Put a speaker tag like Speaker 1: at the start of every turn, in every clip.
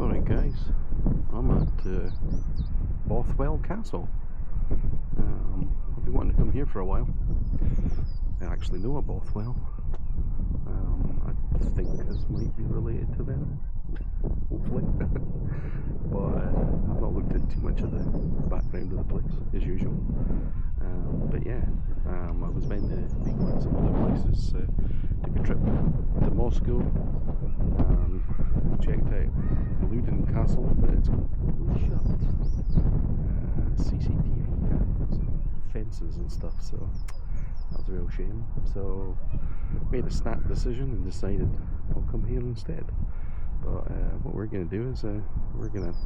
Speaker 1: Alright guys, I'm at Bothwell Castle. I've been wanting to come here for a while. I actually know a Bothwell. I think this might be related to them, hopefully. But I've not looked into too much of the background of the place, as usual. But yeah, I was meant to be going to some other places, took a trip to Moscow, checked out Luden Castle, but it's completely shut. CCTV cameras and fences and stuff, so that was a real shame. So made a snap decision and decided I'll come here instead. But what we're going to do is we're going to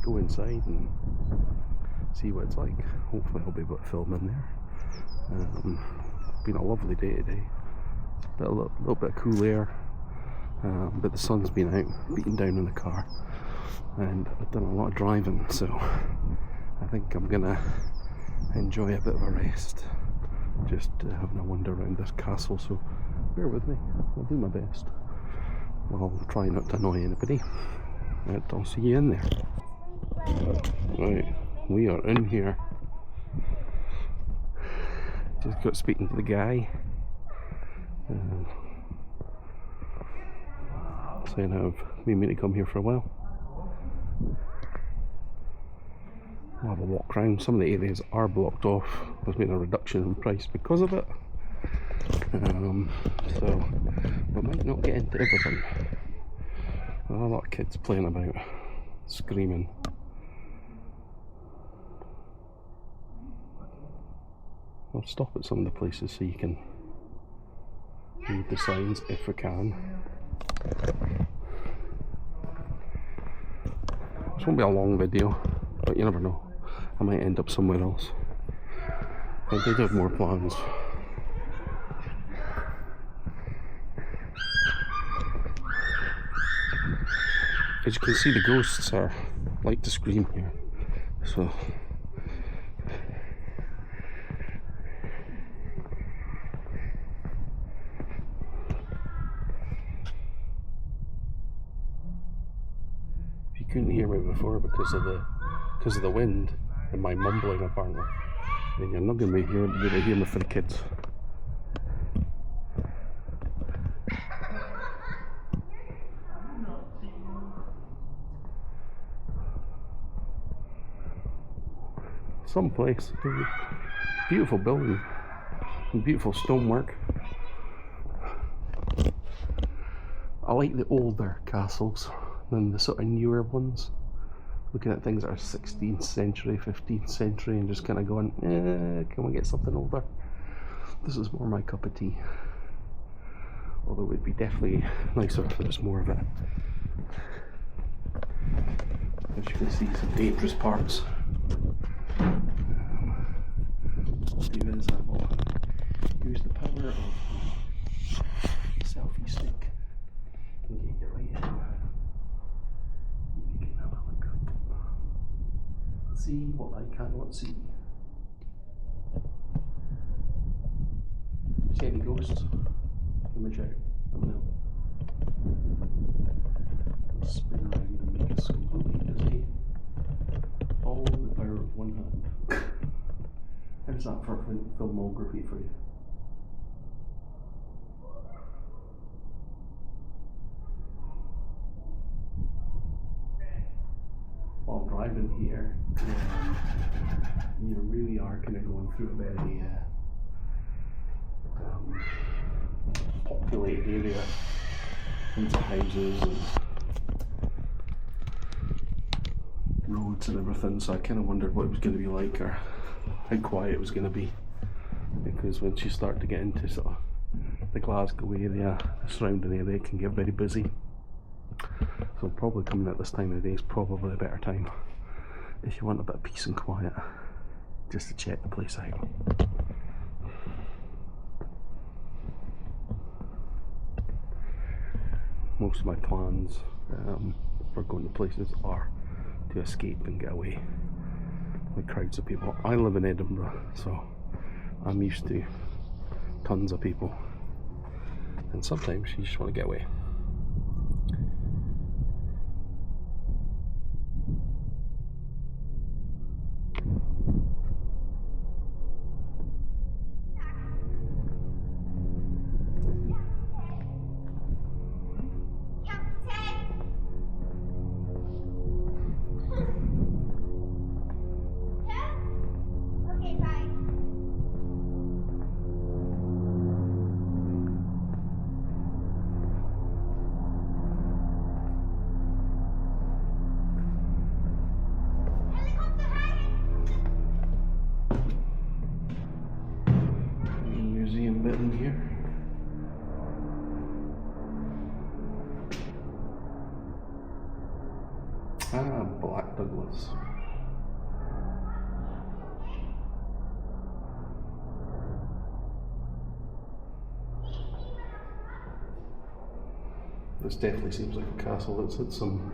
Speaker 1: go inside and see what it's like. Hopefully I'll be able to film in there. Been a lovely day today. A little bit of cool air, but the sun's been out, beating down on the car, and I've done a lot of driving, so I think I'm gonna enjoy a bit of a rest, just having a wander around this castle. So bear with me, I'll do my best. I'll try not to annoy anybody, and I'll see you in there. Right, we are in here. Just got speaking to the guy, saying I've been meaning to come here for a while. I'll have a walk around. Some of the areas are blocked off. There's been a reduction in price because of it, so we might not get into everything. There are a lot of kids playing about, screaming. I'll stop at some of the places so you can read the signs if we can. This won't be a long video, but you never know. I might end up somewhere else. I did have more plans. As you can see, the ghosts like to scream here, so if you couldn't hear me before because of the wind and my mumbling apparently, then you're not going to be able to hear me for the kids. Some place, beautiful building, beautiful stonework. I like the older castles than the sort of newer ones. Looking at things that are 16th century, 15th century, and just kind of going, can we get something older? This is more my cup of tea. Although it would be definitely nicer if there was more of it. As you can see, some dangerous parts. What I'll do is I will use the power of the selfie stick and get you right in. You can have a look. See what I cannot see. See any ghosts? Give me a shout. Let me know. Spin around and make us completely dizzy. All in the power of one hand. How's that for filmography for you? While driving here, you really are kind of going through a very populated area, into houses and roads and everything, so I kind of wondered what it was going to be like, or how quiet it was going to be, because once you start to get into sort of the Glasgow area, the surrounding area, it can get very busy. So probably coming at this time of the day is probably a better time if you want a bit of peace and quiet, just to check the place out. Most of my plans for going to places are to escape and get away with crowds of people. I live in Edinburgh, so I'm used to tons of people, and sometimes you just want to get away. Ah, Black Douglas. This definitely seems like a castle that's had some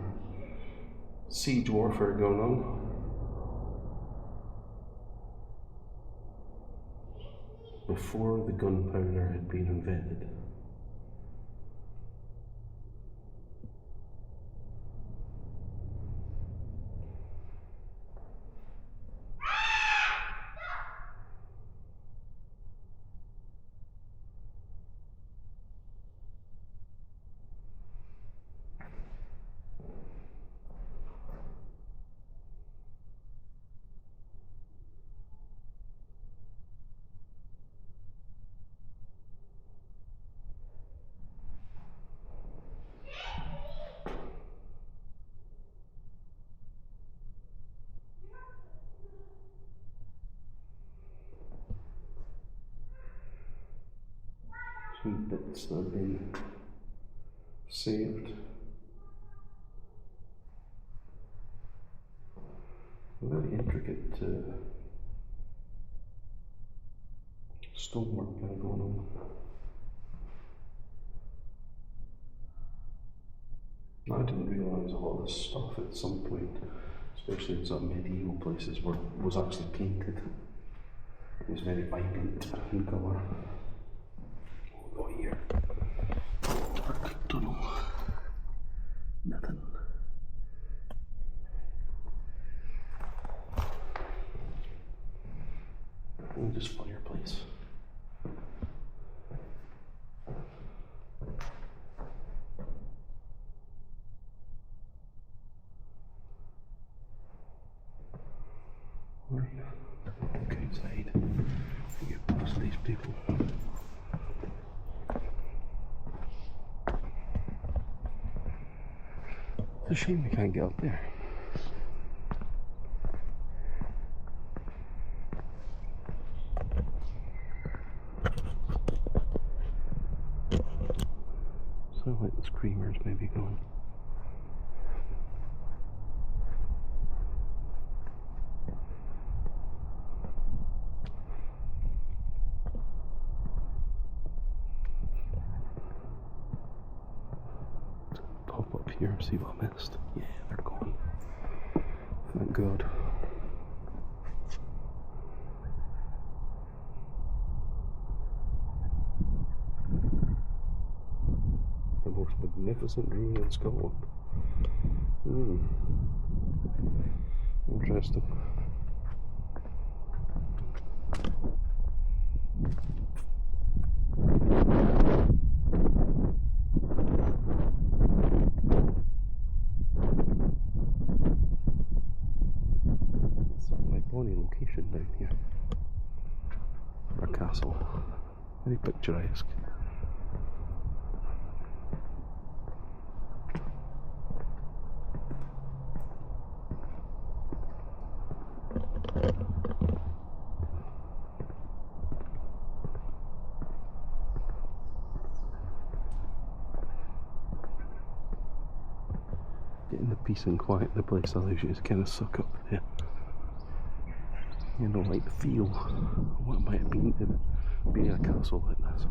Speaker 1: siege warfare going on. Before the gunpowder had been invented. Some bits that have been saved. Very intricate stonework kind of going on. I didn't realise a lot of this stuff at some point, especially in some medieval places, was actually painted. It was very vibrant in colour. What we got here? Dark tunnel. Nothing. And just fireplace. Right. Look inside. We get past these people. It's a shame we can't get up there. Sounds like the screamers may be gone. Pop up here and see what I missed. Yeah, they're gone. Thank God. The most magnificent ruin in Scotland. Interesting. Certainly a bonny location down here for a castle. Very picturesque. Getting the peace and quiet in the place allows you to kind of suck up the, you know, like the feel of what it might have been to be a castle like this.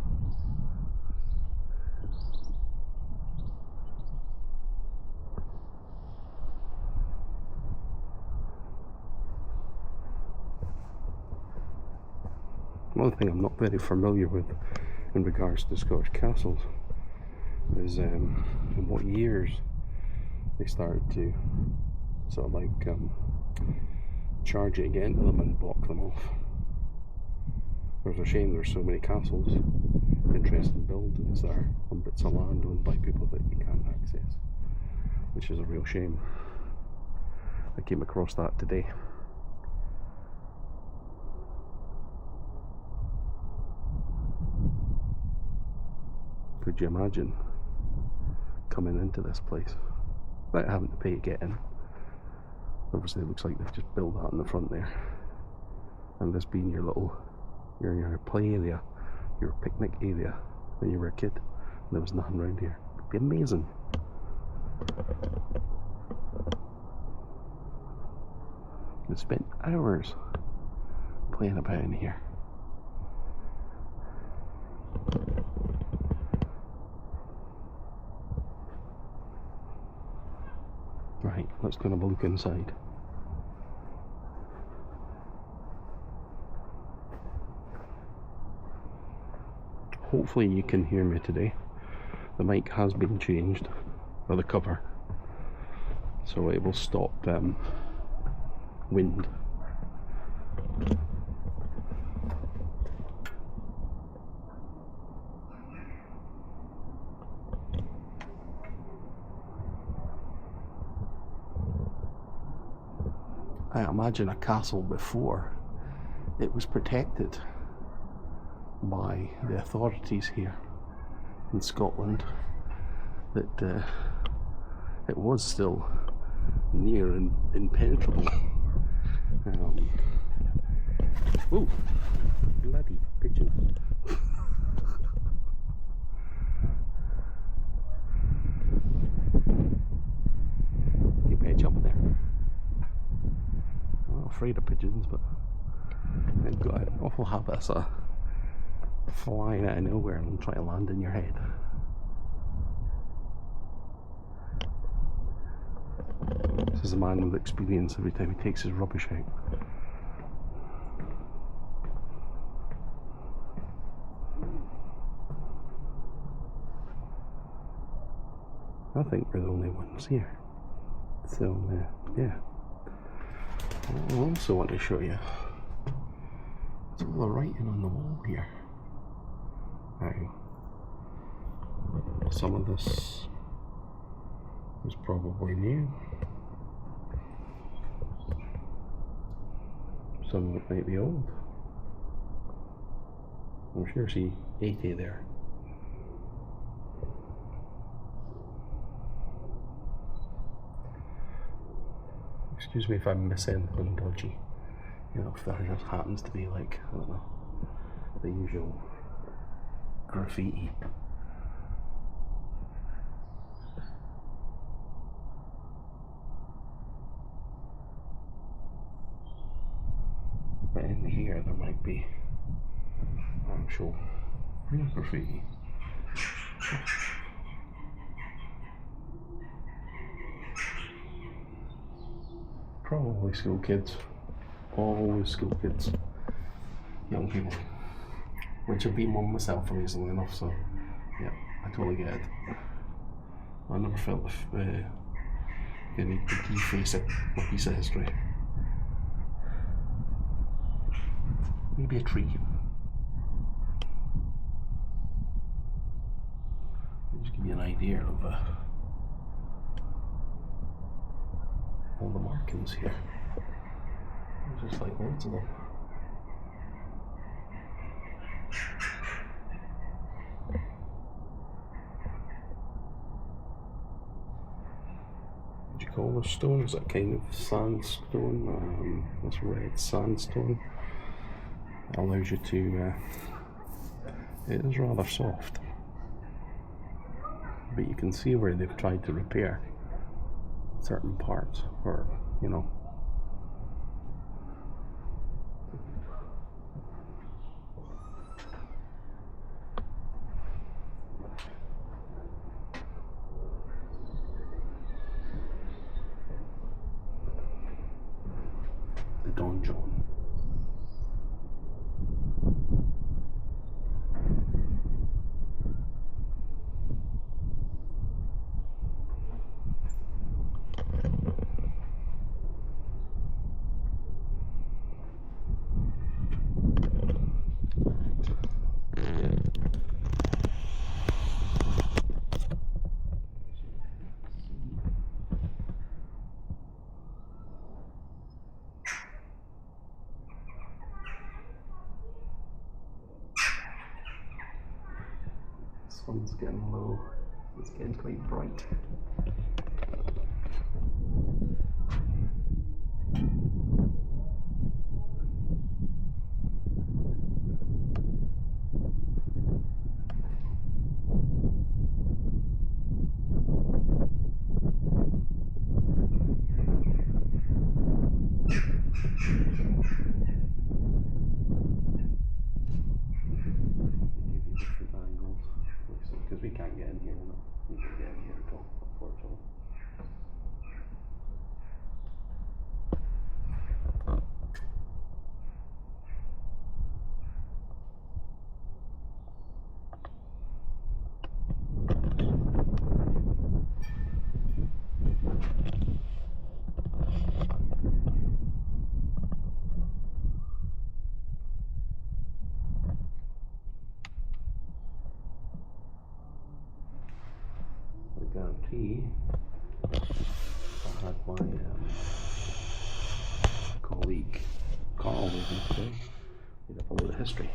Speaker 1: One thing I'm not very familiar with in regards to Scottish castles is in what years they started to sort of like charge it again to them and block them off. There's a shame there's so many castles, interesting buildings that are on bits of land owned by people that you can't access, which is a real shame. I came across that today. Could you imagine coming into this place without having to pay to get in? Obviously it looks like they've just built that in the front there, and this being your little, your play area, your picnic area when you were a kid, and there was nothing around here. It'd be amazing. We spent hours playing about in here. Right, let's go and have a look inside. Hopefully you can hear me today. The mic has been changed, or the cover, so it will stop wind. I imagine a castle before it was protected by the authorities here in Scotland, that it was still near and impenetrable. Oh, bloody pigeon. You better jump there. I'm not afraid of pigeons, but they've got an awful habit of sort of flying out of nowhere and trying to land in your head. This is a man with experience every time he takes his rubbish out. I think we're the only ones here. So, yeah. I also want to show you, it's all the writing on the wall here. Now, some of this is probably new. Some of it might be old. I'm sure see 80 there. Excuse me if I'm missing anything dodgy. You know, if there just happens to be like, I don't know, the usual graffiti. But in here there might be actual real graffiti. Probably school kids. Always school kids. Young people. Which I've been one myself recently enough, so yeah, I totally get it. I never felt the need to deface a piece of history. Maybe a tree. Just give you an idea of all the markings here. There's just like loads of them. What do you call this stone? Is that kind of sandstone? This red sandstone. It allows you to, it is rather soft, but you can see where they've tried to repair certain parts, or, you know, the donjon. Sun's getting low, it's getting quite bright. tea. I had my colleague Carl with me today. We'd have a load of history.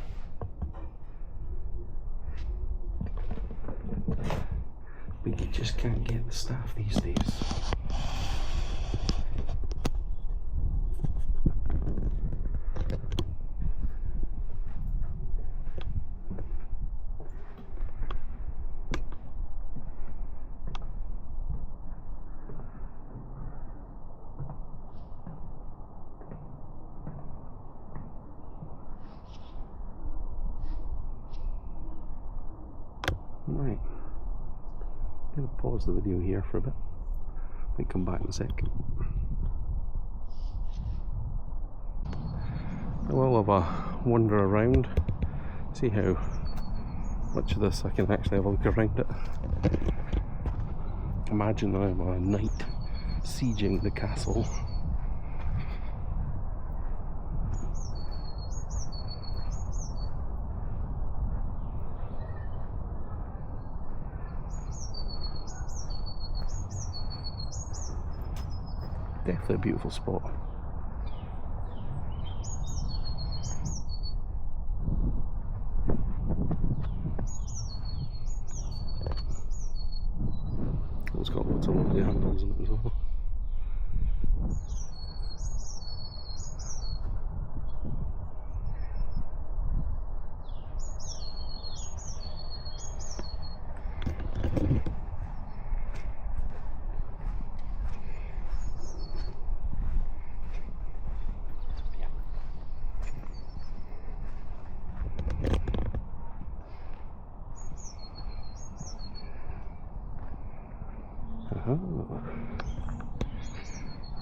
Speaker 1: But you just can't get the staff these days. Right, I'm going to pause the video here for a bit. Might come back in a sec. We'll have a wander around, see how much of this I can actually have a look around it. Imagine I'm a knight sieging the castle. Definitely a beautiful spot. It's got lots of lovely handles in it as well. Oh,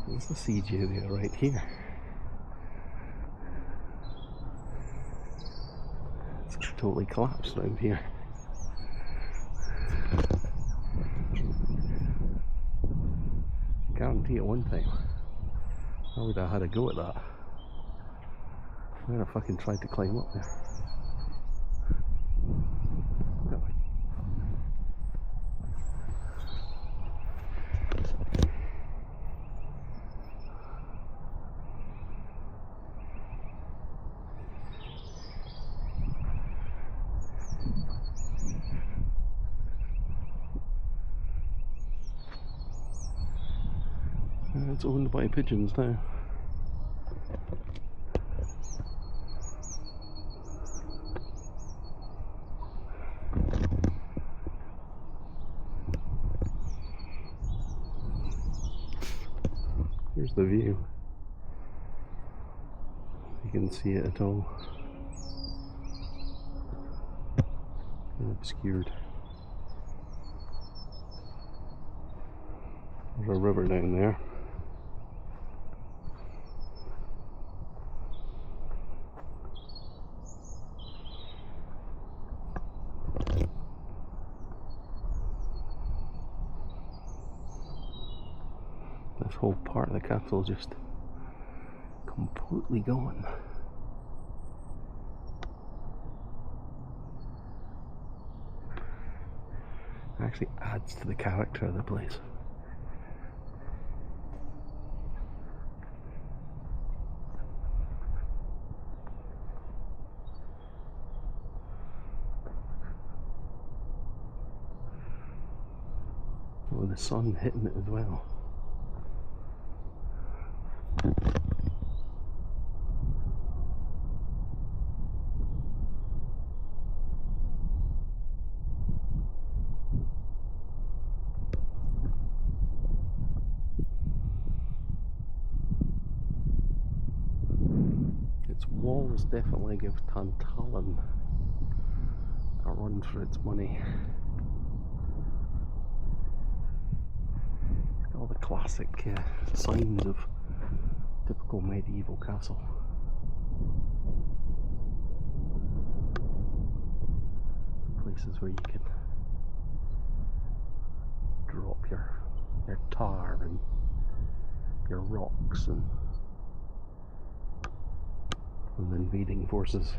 Speaker 1: there's the siege area right here. It's totally collapsed around here. Guarantee at one time I would have had a go at that. I would have fucking tried to climb up there. It's owned by pigeons now. Here's the view. You can see it at all. Obscured. There's a river down there. This whole part of the castle is just completely gone. It actually adds to the character of the place. Oh, the sun hitting it as well. Its walls definitely give Tantallon a run for its money. It's got all the classic signs of typical medieval castle. Places where you can drop your tar and your rocks and invading forces.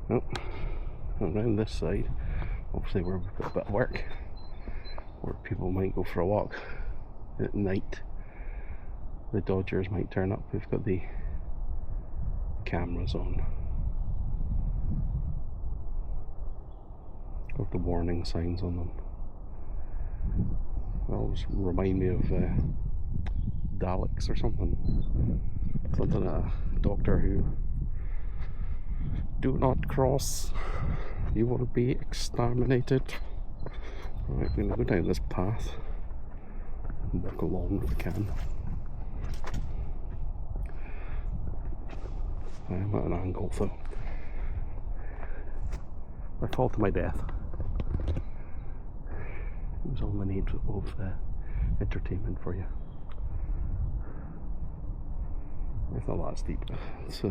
Speaker 1: Oh, And around this side, obviously where we've got a bit of work, where people might go for a walk at night. The Dodgers might turn up. We've got the cameras on. Got the warning signs on them. They always remind me of Daleks or something. Something a Doctor Who. Do not cross. You will be exterminated. Right, I'm going to go down this path and walk along if I can. I'm at an angle, so I fall to my death. It was all the need of entertainment for you. It's not that steep. It's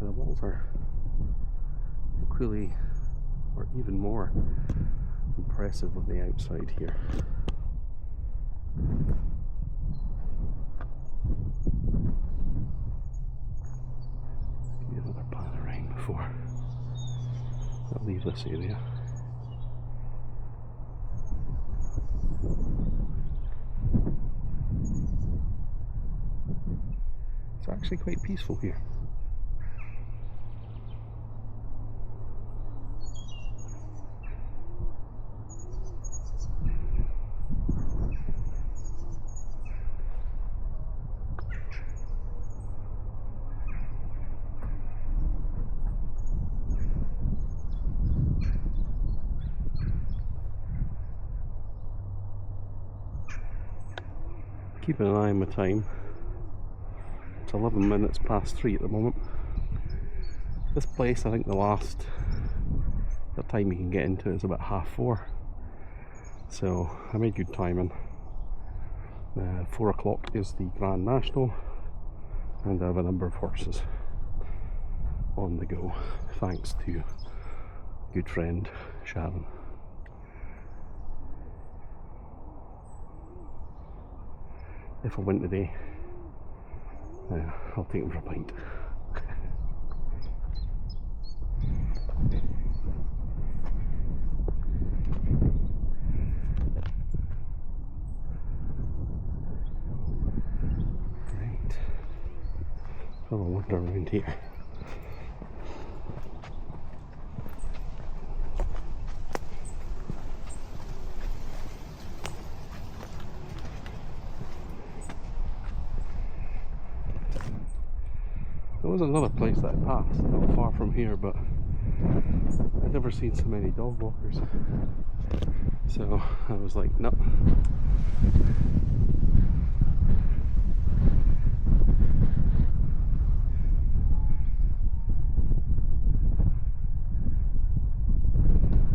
Speaker 1: the walls are equally or even more impressive on the outside here. Get another path around before I leave this area. It's actually quite peaceful here. Keeping an eye on my time. It's 11 minutes past 3 at the moment. This place, I think the time you can get into is about 4:30. So I made good timing. 4 o'clock is the Grand National, and I have a number of horses on the go, thanks to good friend Sharon. If I win today, I'll take him for a pint. Right. Have a wander around here. There was another place that I passed, not far from here, but I'd never seen so many dog walkers. So I was like, no.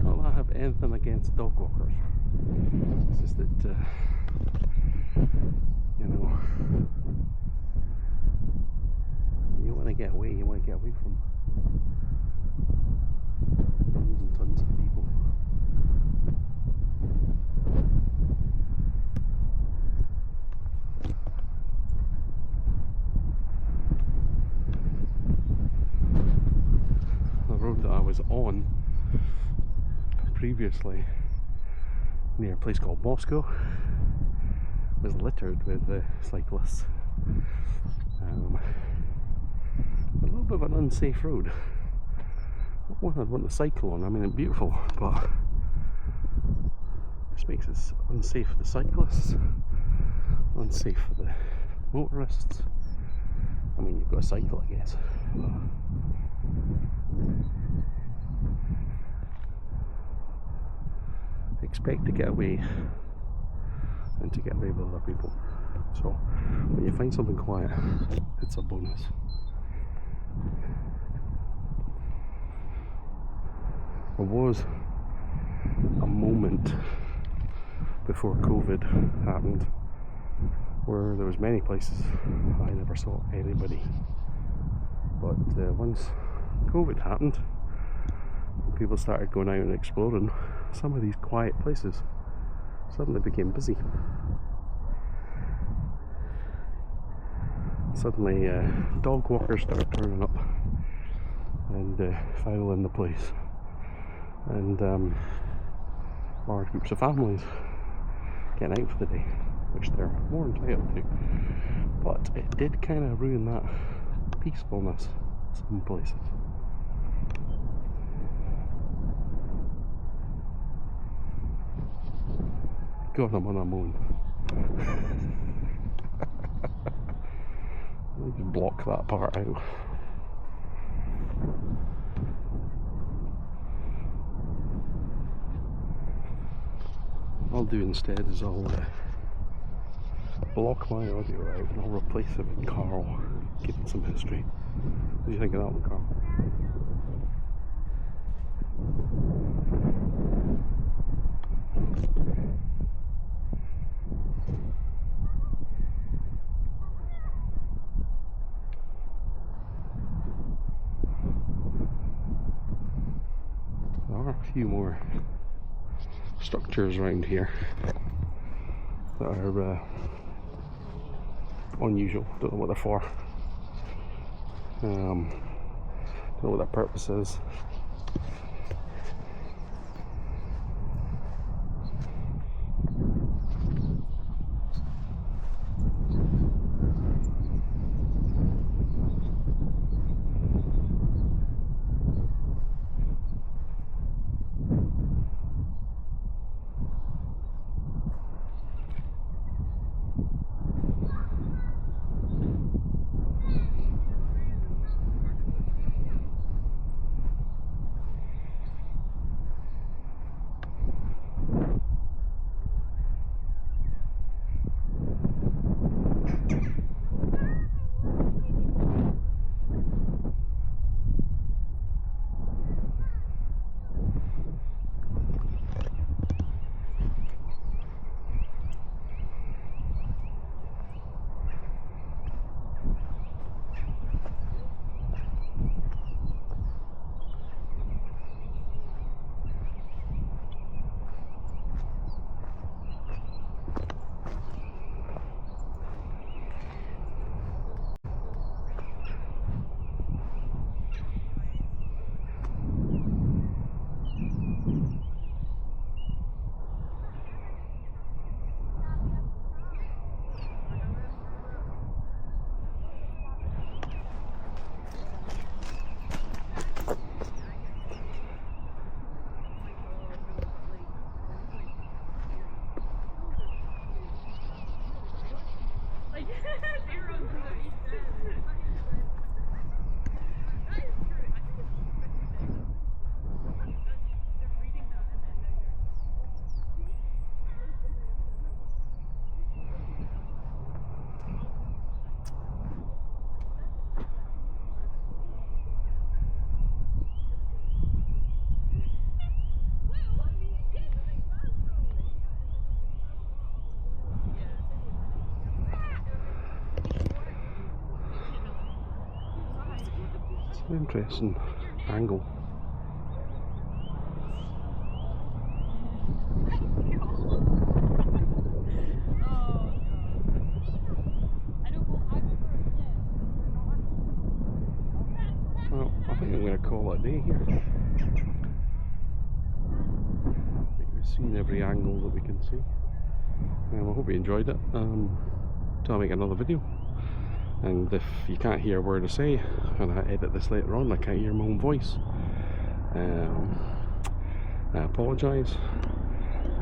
Speaker 1: Not that I have anything against dog walkers. It's just that, you know, you want to get away, from tons and tons of people. The road that I was on previously, near a place called Moscow, was littered with cyclists. A little bit of an unsafe road. Not one I'd want to cycle on. I mean, it's beautiful, but this makes it unsafe for the cyclists, unsafe for the motorists. I mean, you've got to cycle, I guess. But expect to get away and to get away with other people. So when you find something quiet, it's a bonus. There was a moment before COVID happened where there was many places I never saw anybody, but once COVID happened, people started going out and exploring. Some of these quiet places suddenly became busy. Suddenly dog walkers started turning up and filing the place, and large groups of families getting out for the day, which they're more entitled to. But it did kind of ruin that peacefulness in some places. God, I'm on a moon. Let me just block that part out. What I'll do instead is I'll block my audio out and I'll replace it with Carl giving some history. What do you think of that one, Carl? There are a few more structures around here that are unusual. Don't know what they're for. Don't know what their purpose is. Interesting angle. Well, I think I'm going to call it a day here. I think we've seen every angle that we can see. I hope you enjoyed it. Till I make another video. And if you can't hear a word I say, when I edit this later on, I can't hear my own voice. I apologise,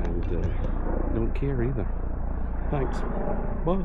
Speaker 1: and don't care either. Thanks. Bye.